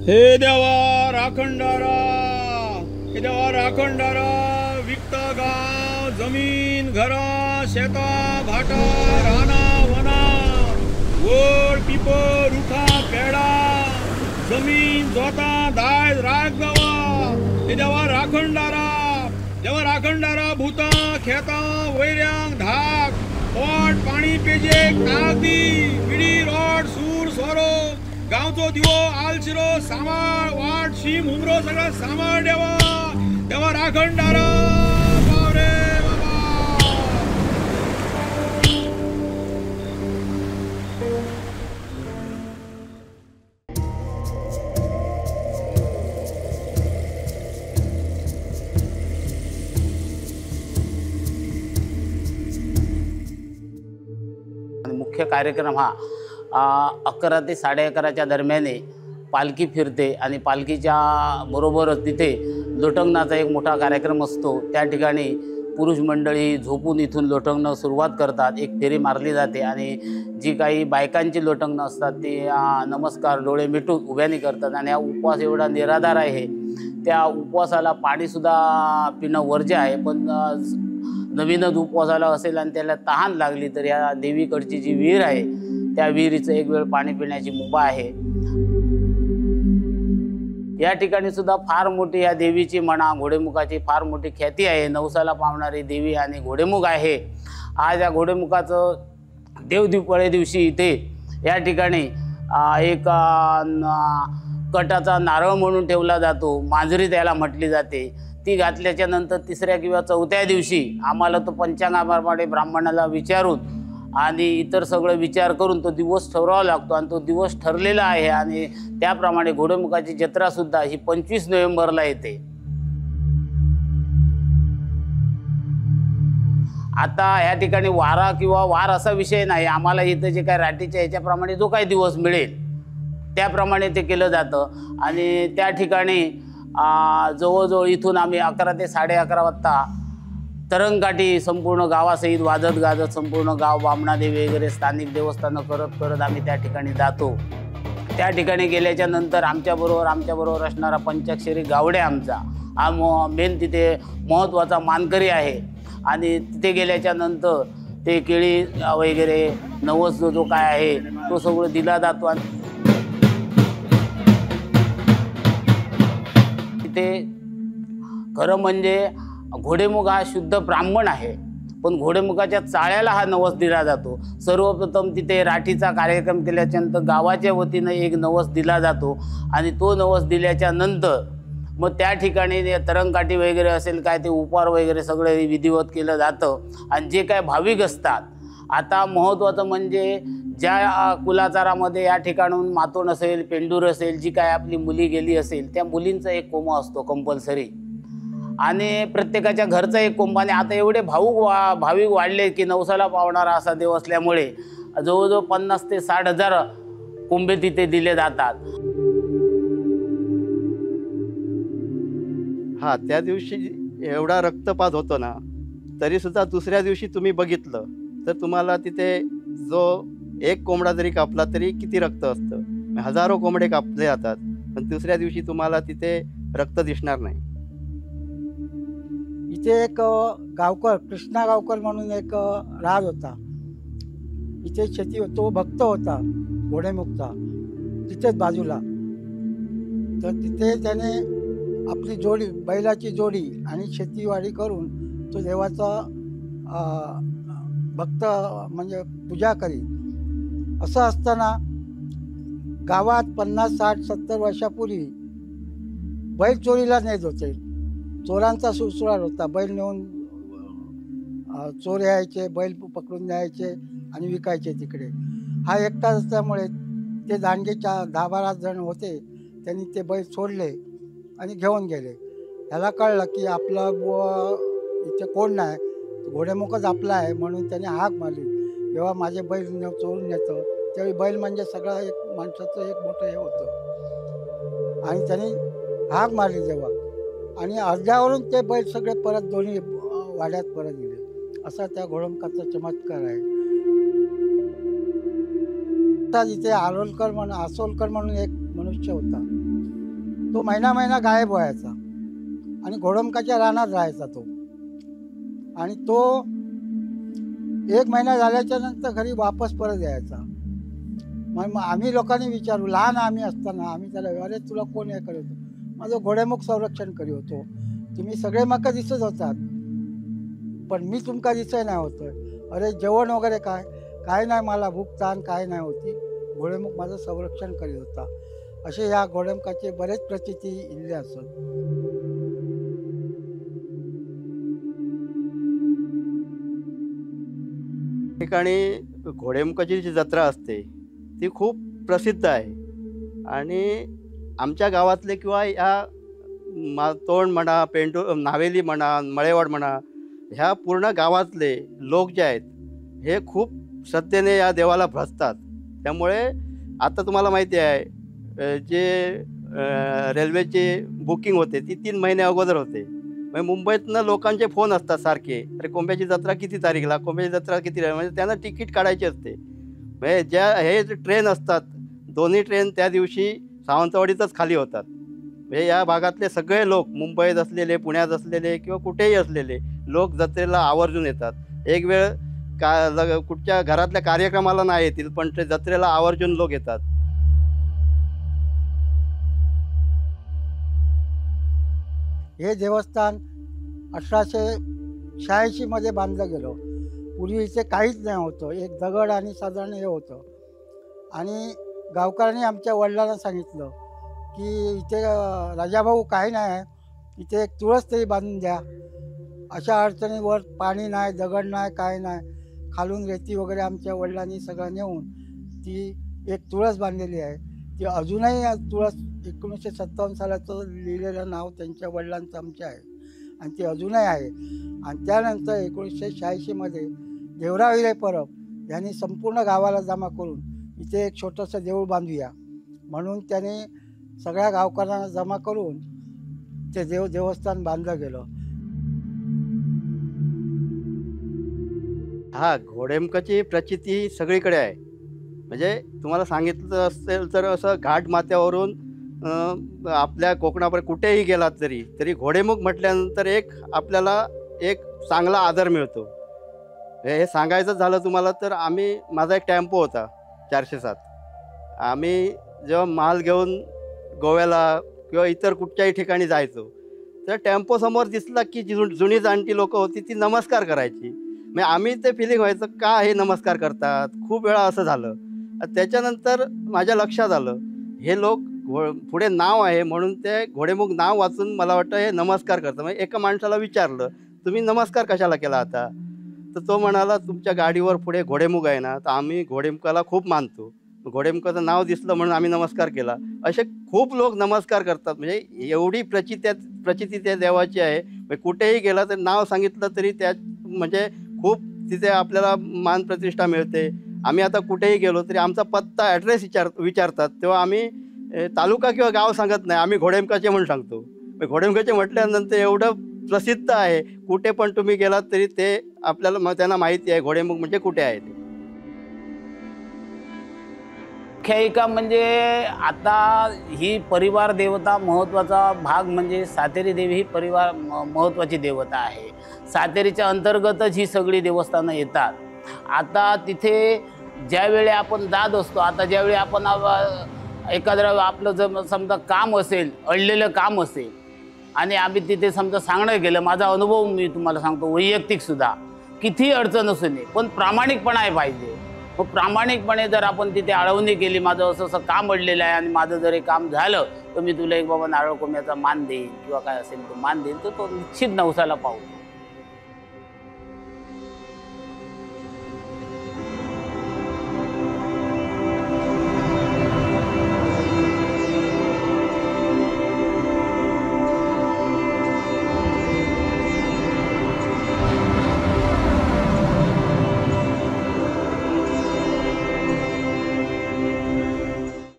हे देवा राखणदारा, हे देवा राखणदारा, विकत गाव, जमीन, घरा, शेता, भाटा, राना, वना, गोड, पिपर, रुखा, पेडा, जमीन, जोता, दाय, राग गावा, हे देवा राखणदारा, देवा राखणदारा, भूता, खेता, वैऱ्यांग, धाक, पोट, पाणी पेजे, कागदी, विडी, रॉड, सूर, सोरो, गावचो दिवो, आलशिरो, सांभाळ, वाट, शीम, उमरो, सगळं सांभाळ देवा, देवा राखणदारा, बावरे बाबा. मुख्य कार्यक्रम हा 11 ते 11:30च्या दरम्यान पालखी फिरते आणि पालखीच्या बरोबरच तिथे लोटंगणाचा एक मोठा कार्यक्रम असतो। त्या ठिकाणी पुरुष मंडळी झोपून इथून लोटंगण सुरुवात करतात। एक फेरी मारली जाते आणि जी काही बायकांची लोटंगण असतात ती नमस्कार डोळे मिटून उभ्यानी करतात आणि हा उपवास एवढा निराधार आहे। त्या उपवासाला पाणीसुद्धा पिणं वर्ज्य आहे, पण नवीनच उपवासाला असेल आणि त्याला तहान लागली तर या देवीकडची जी विहीर आहे त्या विहिरीचं एक वेळ पाणी पिण्याची मुभा आहे। या ठिकाणी सुद्धा फार मोठी या देवीची म्हणा घोडेमुखाची फार मोठी ख्याती आहे। नवसाला पावणारी देवी आणि घोडेमुख आहे। आज या घोडेमुखाचं देवदीपळे दिवशी इथे या ठिकाणी एक कटाचा नारळ म्हणून ठेवला जातो, मांजरी त्याला म्हटली जाते। ती घातल्याच्या नंतर 3ऱ्या किंवा 4थ्या दिवशी आम्हाला तो पंचांगाप्रमाणे ब्राह्मणाला विचारून आणि इतर सगळं विचार करून तो दिवस ठरवावा लागतो आणि तो दिवस ठरलेला आहे आणि त्याप्रमाणे घोडेमुखाची जत्रासुद्धा ही 25 नोव्हेंबरला येते। आता या ठिकाणी वारा किंवा वार असा विषय नाही, आम्हाला इथं जे काय राटीच्या ह्याच्याप्रमाणे जो काही दिवस मिळेल त्याप्रमाणे ते केलं जातं आणि त्या ठिकाणी जवळजवळ इथून आम्ही 11 ते 11:30 वाजता तरंगकाठी संपूर्ण गावासहित वाजत गाजत संपूर्ण गाव बामणादेवी वगैरे स्थानिक देवस्थानं करत करत आम्ही त्या ठिकाणी जातो। त्या ठिकाणी गेल्याच्या नंतर आमच्याबरोबर असणारा पंचाक्षरी गावडे आमचा हा मेन तिथे महत्त्वाचा मानकरी आहे आणि तिथे गेल्याच्या नंतर ते केळी वगैरे नवस जो काय आहे तो सगळं दिला जातो आणि तिथे खरं म्हणजे घोडेमुख हा शुद्ध ब्राह्मण आहे, पण घोडेमुखाच्या चाळ्याला हा नवस दिला जातो। सर्वप्रथम तिथे राठीचा कार्यक्रम केल्याच्या नंतर गावाच्या वतीनं एक नवस दिला जातो आणि तो नवस दिल्याच्या नंतर मग त्या ठिकाणी तरंगकाठी वगैरे असेल काय ते उपहार वगैरे सगळे विधिवत केलं जातं आणि जे काय भाविक असतात, आता महत्त्वाचं म्हणजे ज्या कुलाचारामध्ये या ठिकाणून मातोण असेल पेंडूर असेल जी काय आपली मुली गेली असेल त्या मुलींचा एक कोंबा असतो कंपल्सरी आणि प्रत्येकाच्या घरचा एक कोंबा। आणि आता एवढे भाविक वाढले की नवसाला पावणारा असा देव असल्यामुळे जवळजवळ 50 ते 60 हजार कोंबे तिथे दिले जातात। हा त्या दिवशी एवढा रक्तपात होतो ना, तरीसुद्धा दुसऱ्या दिवशी तुम्ही बघितलं तर तुम्हाला तिथे जो एक कोंबडा जरी कापला तरी किती रक्त असतं। हजारो कोंबडे कापले जातात पण दुसऱ्या दिवशी तुम्हाला तिथे रक्त दिसणार नाही। इथे एक गावकर कृष्णा गावकर म्हणून एक राज होता, इथे शेती तो भक्त होता घोडेमुखचा तिथेच बाजूला। तर तिथे त्याने आपली जोडी बैलाची जोडी आणि शेतीवाडी करून तो देवाचा भक्त म्हणजे पूजा करी। असं असताना गावात 50, 60, 70 वर्षापूर्वी बैल चोरीला नेत होते। चोरांचा सुळसुळाट होता, बैल नेऊन चोर यायचे, बैल पकडून न्यायचे आणि विकायचे तिकडे। हा एकटा असल्यामुळे ते दांडगेच्या 10-12 जण होते, त्यांनी ते बैल सोडले आणि घेऊन गेले। त्याला कळलं की आपला इथे कोण नाही, घोडेमुखच आपला आहे म्हणून त्याने हाक मारली। जेव्हा माझे बैल चोरून नेतं त्यावेळी बैल म्हणजे सगळं एक माणसाचं एक मोठं हे होतं आणि त्यांनी हाक मारली जेव्हा आणि अर्ध्यावरून ते बैल सगळे परत दोन्ही वाड्यात परत गेले। असा त्या घोडेमुखाचा चमत्कार आहे। आता इथे आसोलकर म्हणून एक मनुष्य होता, तो महिना गायब व्हायचा आणि घोडमकाच्या रानात राहायचा तो. आणि तो 1 महिना झाल्याच्या नंतर घरी वापस परत यायचा. मग आम्ही लोकांनी विचारू, लहान आम्ही असताना आम्ही त्याला, अरे तुला कोण हे करत होतं? माझं घोडेमुख संरक्षण करी होतो. तुम्ही सगळे मका दिसत होतात पण मी तुमका दिसय नाही होतोय. अरे जेवण वगैरे काय नाही, मला भूक ताण काय नाही होती. घोडेमुख माझं संरक्षण करीत होता. असे या घोडेमुखाचे बरेच प्रचिती इल्ले असत. ठिकाणी घोडेमुखाची जी जत्रा असते ती खूप प्रसिद्ध आहे. आणि आमच्या गावातले किंवा या तोंड म्हणा, नावेली म्हणा, मळेवाड म्हणा, ह्या पूर्ण गावातले लोक जे आहेत हे खूप श्रद्धेने या देवाला भजतात. त्यामुळे आता तुम्हाला माहिती आहे जे रेल्वेची बुकिंग होते ती 3 महिने अगोदर होते. म्हणजे मुंबईतनं लोकांचे फोन असतात सारखे, अरे कोंब्याची जत्रा किती तारीखला, कोंब्याची जत्रा किती, म्हणजे त्यांना तिकीट काढायची असते. म्हणजे ज्या हे ट्रेन असतात, दोन्ही ट्रेन त्या दिवशी सावंतवाडीतच खाली होतात. म्हणजे या भागातले सगळे लोक, मुंबईत असलेले, पुण्यात असलेले किंवा कुठेही असलेले लोक जत्रेला आवर्जून येतात. एक वेळ कुठच्या घरातल्या कार्यक्रमाला नाही येतील पण ते जत्रेला आवर्जून लोक येतात. हे देवस्थान 1886 मध्ये बांधलं गेलं. पूर्वी इथे काहीच नाही होतं, एक दगड आणि साधारण हे होतं. आणि गावकऱ्यांनी आमच्या वडिलांना सांगितलं की इथे राजाभाऊ काही नाही आहे, इथे एक तुळस तरी बांधून द्या. अशा अडचणीवर पाणी नाही, दगड नाही, काय नाही, खालून रेती वगैरे आमच्या वडिलांनी सगळं नेऊन ती एक तुळस बांधलेली आहे. ती अजूनही तुळस 1957 सालाचं लिहिलेलं नाव त्यांच्या वडिलांचं आमच्या आहे आणि ती अजूनही आहे. आणि त्यानंतर 1986 मध्ये देवराव हिरे परब यांनी संपूर्ण गावाला जमा करून इथे एक छोटंसं देऊळ बांधूया म्हणून त्याने सगळ्या गावकऱ्यांना जमा करून ते देवस्थान बांधलं गेलं. हा घोडेमुखाची प्रचिती सगळीकडे आहे. म्हणजे तुम्हाला सांगितलं असेल तर असं घाट माथ्यावरून आपल्या कोकणापर्यंत कुठेही गेलात तरी घोडेमुख म्हटल्यानंतर आपल्याला एक चांगला आदर मिळतो. हे सांगायचं झालं तुम्हाला तर माझा एक टेम्पो होता 407. आम्ही जेव्हा माल घेऊन गोव्याला किंवा इतर कुठच्याही ठिकाणी जायचो तर टेम्पो समोर दिसला की जुनी जाणती लोक होती ती नमस्कार करायची. म्हणजे आम्ही ते फिलिंग व्हायचं का हे नमस्कार करतात. खूप वेळा असं झालं. त्याच्यानंतर माझ्या लक्षात आलं हे लोक पुढे नाव आहे म्हणून ते घोडेमुख नाव वाचून मला वाटतं हे नमस्कार करतं. म्हणजे एका माणसाला विचारलं तुम्ही नमस्कार कशाला केला आता, तर तो म्हणाला तुमच्या गाडीवर पुढे घोडेमुख आहे ना, तर आम्ही घोडेमुखाला खूप मानतो, घोडेमुखाचं नाव दिसलं म्हणून आम्ही नमस्कार केला. असे खूप लोक नमस्कार करतात. म्हणजे एवढी प्रचिती त्या देवाची आहे. म्हणजे कुठेही गेला तर नाव सांगितलं तरी त्या म्हणजे खूप तिथे आपल्याला मान प्रतिष्ठा मिळते. आम्ही आता कुठेही गेलो तरी आमचा पत्ता ॲड्रेस विचारतात तेव्हा आम्ही तालुका किंवा गाव सांगत नाही, आम्ही घोडेमुखाचे म्हणून सांगतो. घोडेमुखाचे म्हटल्यानंतर एवढं प्रसिद्ध आहे, कुठे पण तुम्ही गेलात तरी ते आपल्याला त्यांना माहिती आहे घोडेमुख म्हणजे कुठे आहे ते. आख्यायिका म्हणजे आता ही परिवार देवता महत्त्वाचा भाग म्हणजे सातेरी देवी ही परिवार महत्त्वाची देवता आहे. सातेरीच्या अंतर्गतच ही सगळी देवस्थानं येतात. आता तिथे ज्यावेळी आपण जात असतो, आता ज्यावेळी आपण एखादं आपलं जर समजा काम असेल, अडलेलं काम असेल आणि आम्ही तिथे समजा सांगणं गेलं, माझा अनुभव मी तुम्हाला सांगतो वैयक्तिकसुद्धा, किती अडचण असू नये पण प्रामाणिकपणा आहे पाहिजे. मग प्रामाणिकपणे जर आपण तिथे आळवणी केली, माझं असं असं काम अडलेलं आहे आणि माझं जर हे काम झालं तर मी तुला एक बाबा नारळ कोंब्याचा मान देईन किंवा काय असेल तो मान देईन, तर तो निश्चित नवसाला पावतो.